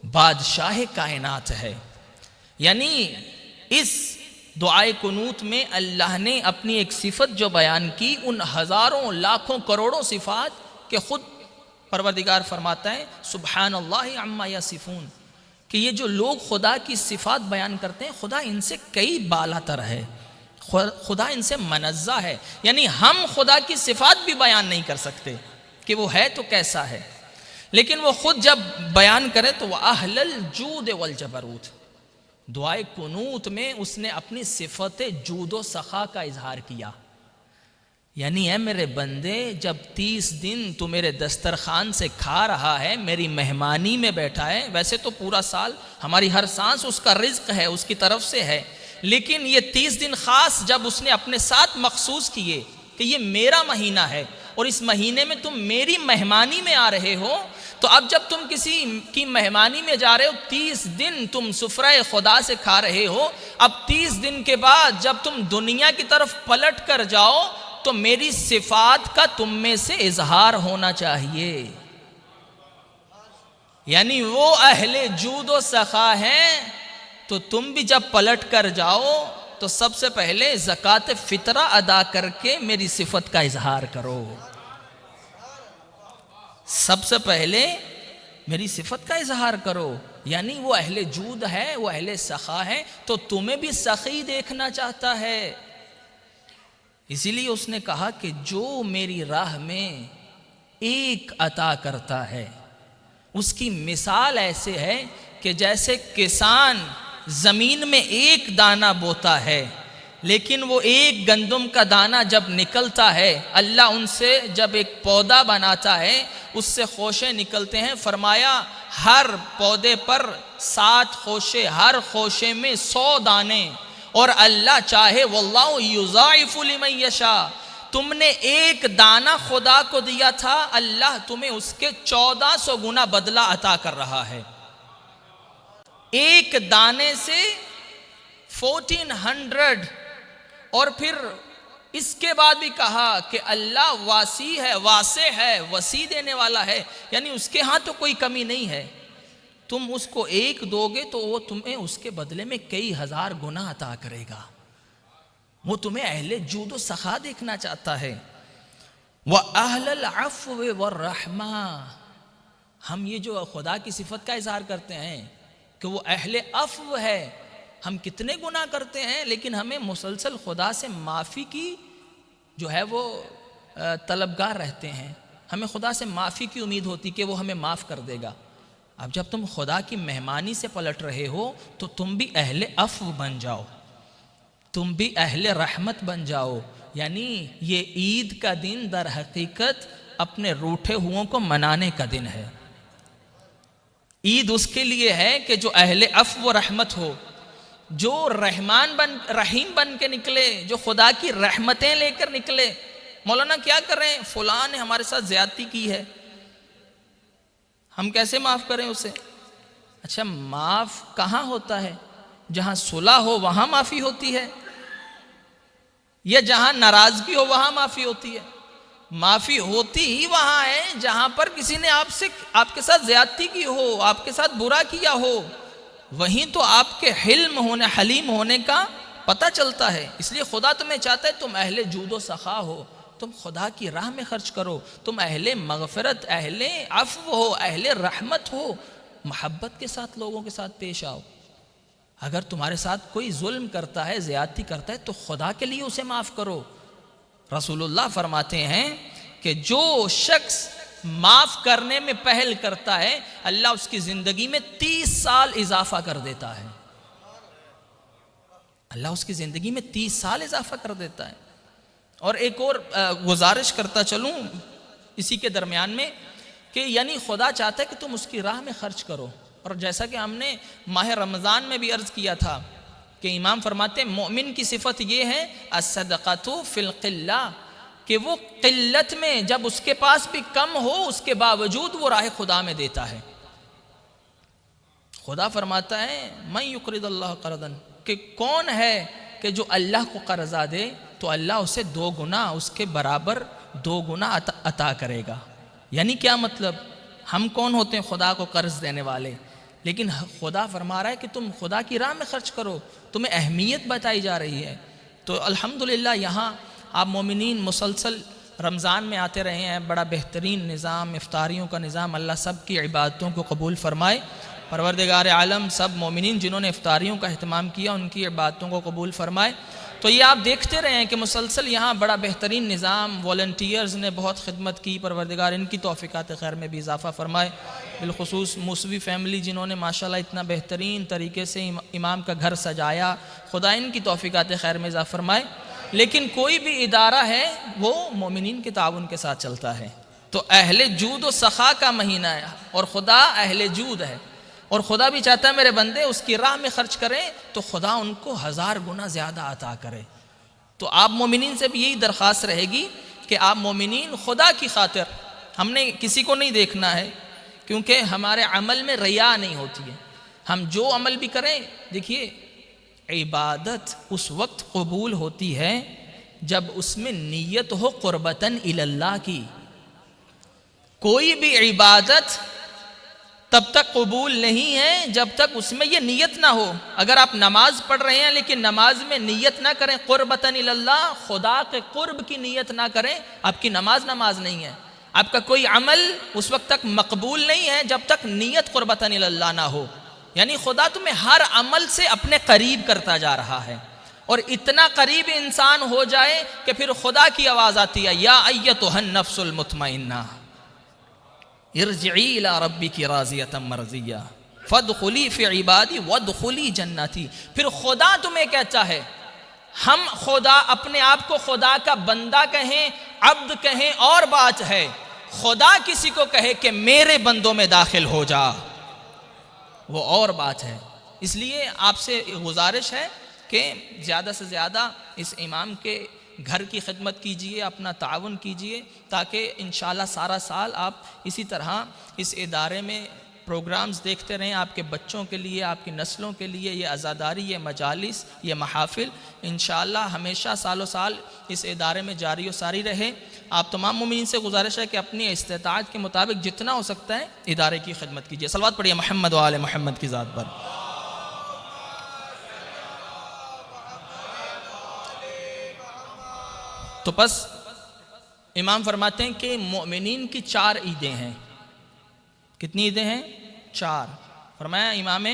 بادشاہ کائنات ہے. یعنی اس دعائے قنوت میں اللہ نے اپنی ایک صفت جو بیان کی، ان ہزاروں لاکھوں کروڑوں صفات کہ خود پروردگار فرماتا ہے سبحان اللہ عما یصفون، کہ یہ جو لوگ خدا کی صفات بیان کرتے ہیں خدا ان سے کئی بالا تر ہے، خدا ان سے منزہ ہے. یعنی ہم خدا کی صفات بھی بیان نہیں کر سکتے کہ وہ ہے تو کیسا ہے، لیکن وہ خود جب بیان کرے تو وہ اہل الجود والجبروت. دعائے قنوت میں اس نے اپنی صفت جود و سخا کا اظہار کیا. یعنی اے میرے بندے، جب 30 دن تو میرے دسترخوان سے کھا رہا ہے، میری مہمانی میں بیٹھا ہے، ویسے تو پورا سال ہماری ہر سانس اس کا رزق ہے، اس کی طرف سے ہے، لیکن یہ 30 دن خاص جب اس نے اپنے ساتھ مخصوص کیے کہ یہ میرا مہینہ ہے اور اس مہینے میں تم میری مہمانی میں آ رہے ہو، تو اب جب تم کسی کی مہمانی میں جا رہے ہو، 30 دن تم سفرہ خدا سے کھا رہے ہو، اب 30 دن کے بعد جب تم دنیا کی طرف پلٹ کر جاؤ تو میری صفات کا تم میں سے اظہار ہونا چاہیے. یعنی وہ اہل جود و سخا ہیں، تو تم بھی جب پلٹ کر جاؤ تو سب سے پہلے زکوٰۃ فطرہ ادا کر کے میری صفت کا اظہار کرو. سب سے پہلے میری صفت کا اظہار کرو. یعنی وہ اہل جود ہے، وہ اہل سخا ہے، تو تمہیں بھی سخی دیکھنا چاہتا ہے. اسی لیے اس نے کہا کہ جو میری راہ میں ایک عطا کرتا ہے اس کی مثال ایسے ہے کہ جیسے کسان زمین میں ایک دانہ بوتا ہے، لیکن وہ ایک گندم کا دانہ جب نکلتا ہے، اللہ ان سے جب ایک پودا بناتا ہے اس سے خوشے نکلتے ہیں. فرمایا ہر پودے پر 7 خوشے، ہر خوشے میں 100 دانے، اور اللہ چاہے واللہ یضاعف لمن یشاء. تم نے ایک دانہ خدا کو دیا تھا، اللہ تمہیں اس کے 1400 گنا بدلہ عطا کر رہا ہے. ایک دانے سے 1400. اور پھر اس کے بعد بھی کہا کہ اللہ واسع ہے، واسع ہے، وسیع دینے والا ہے. یعنی اس کے ہاں تو کوئی کمی نہیں ہے. تم اس کو ایک دو گے تو وہ تمہیں اس کے بدلے میں کئی ہزار گنا عطا کرے گا. وہ تمہیں اہل جود و سخا دیکھنا چاہتا ہے. وَأَهْلَ الْعَفْوِ وَالرَّحْمَةِ. ہم یہ جو خدا کی صفت کا اظہار کرتے ہیں کہ وہ اہل عفو ہے. ہم کتنے گناہ کرتے ہیں لیکن ہمیں مسلسل خدا سے معافی کی جو ہے وہ طلبگار رہتے ہیں. ہمیں خدا سے معافی کی امید ہوتی کہ وہ ہمیں معاف کر دے گا. اب جب تم خدا کی مہمانی سے پلٹ رہے ہو تو تم بھی اہل عفو بن جاؤ، تم بھی اہل رحمت بن جاؤ. یعنی یہ عید کا دن در حقیقت اپنے روٹھے ہوں کو منانے کا دن ہے. عید اس کے لیے ہے کہ جو اہل عفو و رحمت ہو، جو رحیم بن کے نکلے، جو خدا کی رحمتیں لے کر نکلے. مولانا کیا کریں، فلاں نے ہمارے ساتھ زیادتی کی ہے، ہم کیسے معاف کریں اسے؟ اچھا، معاف کہاں ہوتا ہے؟ جہاں صلح ہو وہاں معافی ہوتی ہے، یا جہاں ناراضگی ہو وہاں معافی ہوتی ہے؟ معافی ہوتی ہی وہاں ہے جہاں پر کسی نے آپ کے ساتھ زیادتی کی ہو، آپ کے ساتھ برا کیا ہو. وہیں تو آپ کے حلیم ہونے کا پتہ چلتا ہے. اس لیے خدا تمہیں چاہتا ہے تم اہل جود و سخا ہو، تم خدا کی راہ میں خرچ کرو، تم اہل مغفرت، اہل عفو ہو، اہل رحمت ہو، محبت کے ساتھ لوگوں کے ساتھ پیش آؤ. اگر تمہارے ساتھ کوئی ظلم کرتا ہے، زیادتی کرتا ہے، تو خدا کے لیے اسے معاف کرو. رسول اللہ فرماتے ہیں کہ جو شخص معاف کرنے میں پہل کرتا ہے اللہ اس کی زندگی میں 30 سال اضافہ کر دیتا ہے. اللہ اس کی زندگی میں 30 سال اضافہ کر دیتا ہے. اور ایک اور گزارش کرتا چلوں اسی کے درمیان میں کہ یعنی خدا چاہتا ہے کہ تم اس کی راہ میں خرچ کرو. اور جیسا کہ ہم نے ماہ رمضان میں بھی عرض کیا تھا کہ امام فرماتے ہیں مومن کی صفت یہ ہے الصدقۃ فی القلہ، کہ وہ قلت میں جب اس کے پاس بھی کم ہو اس کے باوجود وہ راہ خدا میں دیتا ہے. خدا فرماتا ہے من یقرض اللہ قرضا، کہ کون ہے کہ جو اللہ کو قرضہ دے تو اللہ اسے 2 گنا اس کے برابر 2 گنا عطا کرے گا۔ یعنی کیا مطلب؟ ہم کون ہوتے ہیں خدا کو قرض دینے والے، لیکن خدا فرما رہا ہے کہ تم خدا کی راہ میں خرچ کرو، تمہیں اہمیت بتائی جا رہی ہے۔ تو الحمدللہ یہاں آپ مومنین مسلسل رمضان میں آتے رہے ہیں، بڑا بہترین نظام، افطاریوں کا نظام، اللہ سب کی عبادتوں کو قبول فرمائے۔ پروردگار عالم سب مومنین جنہوں نے افطاریوں کا اہتمام کیا ان کی عبادتوں کو قبول فرمائے۔ تو یہ آپ دیکھتے رہے ہیں کہ مسلسل یہاں بڑا بہترین نظام، والنٹیئرز نے بہت خدمت کی، پروردگار ان کی توفیقات خیر میں بھی اضافہ فرمائے۔ بالخصوص موسوی فیملی جنہوں نے ماشاءاللہ اتنا بہترین طریقے سے امام کا گھر سجایا، خدا ان کی توفیقات خیر میں اضافہ فرمائے۔ لیکن کوئی بھی ادارہ ہے وہ مومنین کے تعاون کے ساتھ چلتا ہے۔ تو اہل جود و سخا کا مہینہ ہے اور خدا اہل جود ہے، اور خدا بھی چاہتا ہے میرے بندے اس کی راہ میں خرچ کریں تو خدا ان کو 1000 گنا زیادہ عطا کرے۔ تو آپ مومنین سے بھی یہی درخواست رہے گی کہ آپ مومنین خدا کی خاطر، ہم نے کسی کو نہیں دیکھنا ہے، کیونکہ ہمارے عمل میں ریا نہیں ہوتی ہے۔ ہم جو عمل بھی کریں، دیکھیے عبادت اس وقت قبول ہوتی ہے جب اس میں نیت ہو قربتاً الی اللہ کی۔ کوئی بھی عبادت تب تک قبول نہیں ہے جب تک اس میں یہ نیت نہ ہو۔ اگر آپ نماز پڑھ رہے ہیں لیکن نماز میں نیت نہ کریں قربتاً الی اللہ، خدا کے قرب کی نیت نہ کریں، آپ کی نماز نہیں ہے۔ آپ کا کوئی عمل اس وقت تک مقبول نہیں ہے جب تک نیت قربتاً الی اللہ نہ ہو۔ یعنی خدا تمہیں ہر عمل سے اپنے قریب کرتا جا رہا ہے، اور اتنا قریب انسان ہو جائے کہ پھر خدا کی آواز آتی ہے، یا ایتھا النفس المطمئنہ ارجعی الی ربک راضیۃ مرضیہ فادخلی فی عبادی وادخلی جنتی۔ پھر خدا تمہیں کہتا ہے، ہم خدا اپنے آپ کو خدا کا بندہ کہیں، عبد کہیں اور بات ہے، خدا کسی کو کہے کہ میرے بندوں میں داخل ہو جا، وہ اور بات ہے۔ اس لیے آپ سے گزارش ہے کہ زیادہ سے زیادہ اس امام کے گھر کی خدمت کیجئے، اپنا تعاون کیجئے، تاکہ انشاءاللہ سارا سال آپ اسی طرح اس ادارے میں پروگرامز دیکھتے رہیں، آپ کے بچوں کے لیے، آپ کی نسلوں کے لیے یہ عزاداری، یہ مجالس، یہ محافل انشاءاللہ ہمیشہ سال و سال اس ادارے میں جاری و ساری رہے۔ آپ تمام مومنین سے گزارش ہے کہ اپنی استطاعت کے مطابق جتنا ہو سکتا ہے ادارے کی خدمت کیجیے۔ صلوات پڑھیے محمد و آل محمد کی ذات پر۔ تو پس امام فرماتے ہیں کہ مومنین کی 4 عیدیں ہیں۔ کتنی عیدیں ہیں؟ 4۔ فرمایا امام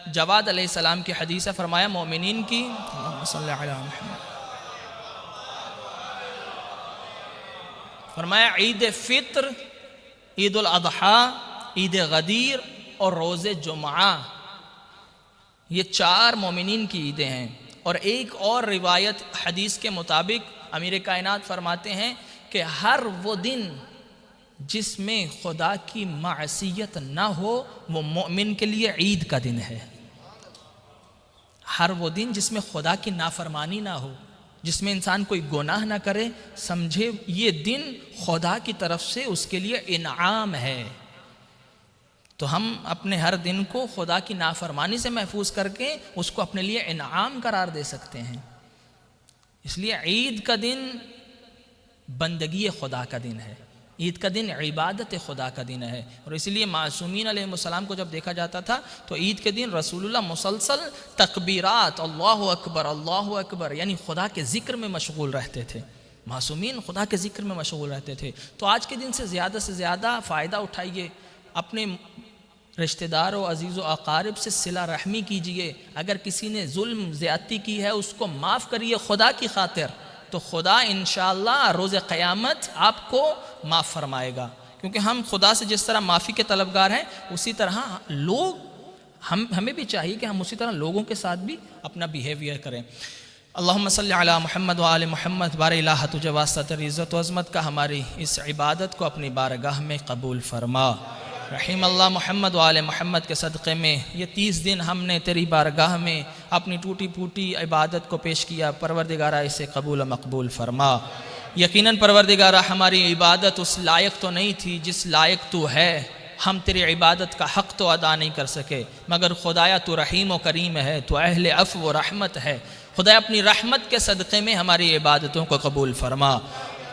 جواد علیہ السلام کی حدیث ہے، فرمایا مومنین کی، اللہم صلی علی محمد، فرمایا عید فطر، عید الاضحیٰ، عید غدیر اور روز جمعہ، یہ 4 مومنین کی عیدیں ہیں۔ اور ایک اور روایت حدیث کے مطابق امیر کائنات فرماتے ہیں کہ ہر وہ دن جس میں خدا کی معصیت نہ ہو وہ مومن کے لیے عید کا دن ہے۔ ہر وہ دن جس میں خدا کی نافرمانی نہ ہو، جس میں انسان کوئی گناہ نہ کرے، سمجھے یہ دن خدا کی طرف سے اس کے لیے انعام ہے۔ تو ہم اپنے ہر دن کو خدا کی نافرمانی سے محفوظ کر کے اس کو اپنے لیے انعام قرار دے سکتے ہیں۔ اس لیے عید کا دن بندگی خدا کا دن ہے، عید کا دن عبادت خدا کا دن ہے۔ اور اس لیے معصومین علیہ السلام کو جب دیکھا جاتا تھا تو عید کے دن رسول اللہ مسلسل تکبیرات، اللہ اکبر، یعنی خدا کے ذکر میں مشغول رہتے تھے۔ معصومین خدا کے ذکر میں مشغول رہتے تھے۔ تو آج کے دن سے زیادہ فائدہ اٹھائیے، اپنے رشتہ داروں، عزیز و اقارب سے صلہ رحمی کیجئے۔ اگر کسی نے ظلم زیادتی کی ہے اس کو معاف کریے خدا کی خاطر، تو خدا انشاءاللہ روز قیامت آپ کو معاف فرمائے گا، کیونکہ ہم خدا سے جس طرح معافی کے طلبگار ہیں اسی طرح ہمیں بھی چاہیے کہ ہم اسی طرح لوگوں کے ساتھ بھی اپنا بیہیویئر کریں۔ اللہم صلی علی محمد و آل محمد۔ بار الہ تجھے واسطہ تیری عزت و عظمت کا ہماری اس عبادت کو اپنی بارگاہ میں قبول فرما۔ رحیم اللہ محمد و آل محمد کے صدقے میں یہ 30 دن ہم نے تیری بارگاہ میں اپنی ٹوٹی پھوٹی عبادت کو پیش کیا، پروردگارہ اسے قبول و مقبول فرما۔ یقیناً پروردگارہ ہماری عبادت اس لائق تو نہیں تھی جس لائق تو ہے، ہم تیری عبادت کا حق تو ادا نہیں کر سکے، مگر خدایا تو رحیم و کریم ہے، تو اہل عفو و رحمت ہے، خدایا اپنی رحمت کے صدقے میں ہماری عبادتوں کو قبول فرما،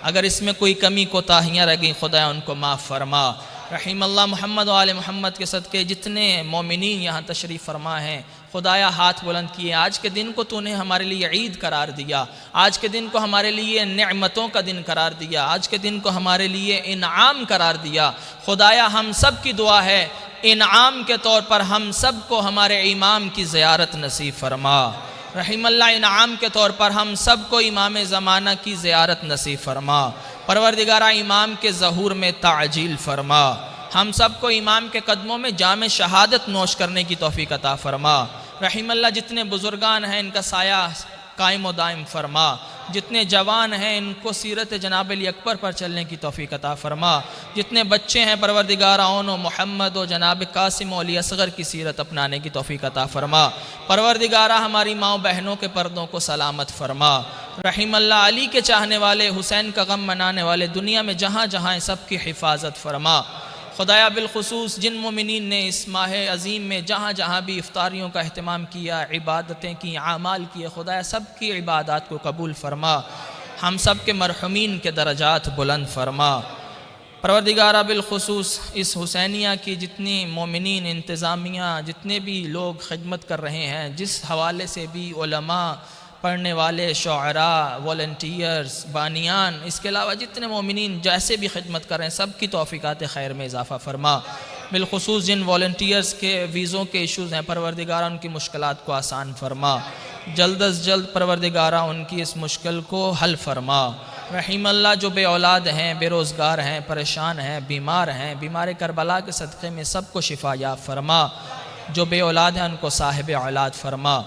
اگر اس میں کوئی کمی کوتاہیاں رہ گئیں خدایا ان کو معاف فرما۔ رحیم اللہ محمد و آل محمد کے صدقے جتنے مومنین یہاں تشریف فرما ہیں، خدایا ہاتھ بلند کیے، آج کے دن کو تو نے ہمارے لیے عید قرار دیا، آج کے دن کو ہمارے لیے نعمتوں کا دن قرار دیا، آج کے دن کو ہمارے لیے انعام قرار دیا۔ خدایا ہم سب کی دعا ہے انعام کے طور پر ہم سب کو ہمارے امام کی زیارت نصیب فرما۔ رحیم اللہ انعام کے طور پر ہم سب کو امام زمانہ کی زیارت نصیب فرما۔ پروردگارہ امام کے ظہور میں تعجیل فرما، ہم سب کو امام کے قدموں میں جام شہادت نوش کرنے کی توفیق عطا فرما۔ رحیم اللہ جتنے بزرگان ہیں ان کا سایہ قائم و دائم فرما، جتنے جوان ہیں ان کو سیرت جناب علی اکبر پر چلنے کی توفیق عطا فرما، جتنے بچے ہیں پروردگارہ اون و محمد و جناب قاسم و علی اصغر کی سیرت اپنانے کی توفیق عطا فرما۔ پروردگارہ ہماری ماں بہنوں کے پردوں کو سلامت فرما۔ رحیم اللہ علی کے چاہنے والے، حسین کا غم منانے والے دنیا میں جہاں جہاں ہیں سب کی حفاظت فرما۔ خدایا بالخصوص جن مومنین نے اس ماہ عظیم میں جہاں جہاں بھی افطاریوں کا اہتمام کیا، عبادتیں کی، اعمال کیے، خدایا سب کی عبادات کو قبول فرما، ہم سب کے مرحومین کے درجات بلند فرما۔ پروردگارہ بالخصوص اس حسینیہ کی جتنی مومنین، انتظامیہ، جتنے بھی لوگ خدمت کر رہے ہیں، جس حوالے سے بھی علماء، پڑھنے والے، شعراء، والنٹیئرز، بانیان، اس کے علاوہ جتنے مومنین جیسے بھی خدمت کر رہے ہیں سب کی توفیقات خیر میں اضافہ فرما۔ بالخصوص جن والنٹیئرز کے ویزوں کے ایشوز ہیں پروردگارہ ان کی مشکلات کو آسان فرما، جلد از جلد پروردگارہ ان کی اس مشکل کو حل فرما۔ رحیم اللہ جو بے اولاد ہیں، بے روزگار ہیں، پریشان ہیں، بیمار ہیں، بیمار کربلا کے صدقے میں سب کو شفا یاب فرما، جو بے اولاد ہیں ان کو صاحب اولاد فرما۔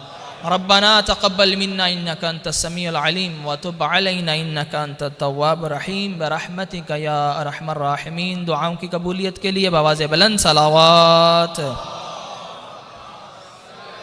ربنا تقبل منا انك انت السميع العليم وتب علينا انك انت التواب الرحيم برحمتك يا ارحم الراحمین۔ دعاؤں کی قبولیت کے لیے بآواز بلند صلوات۔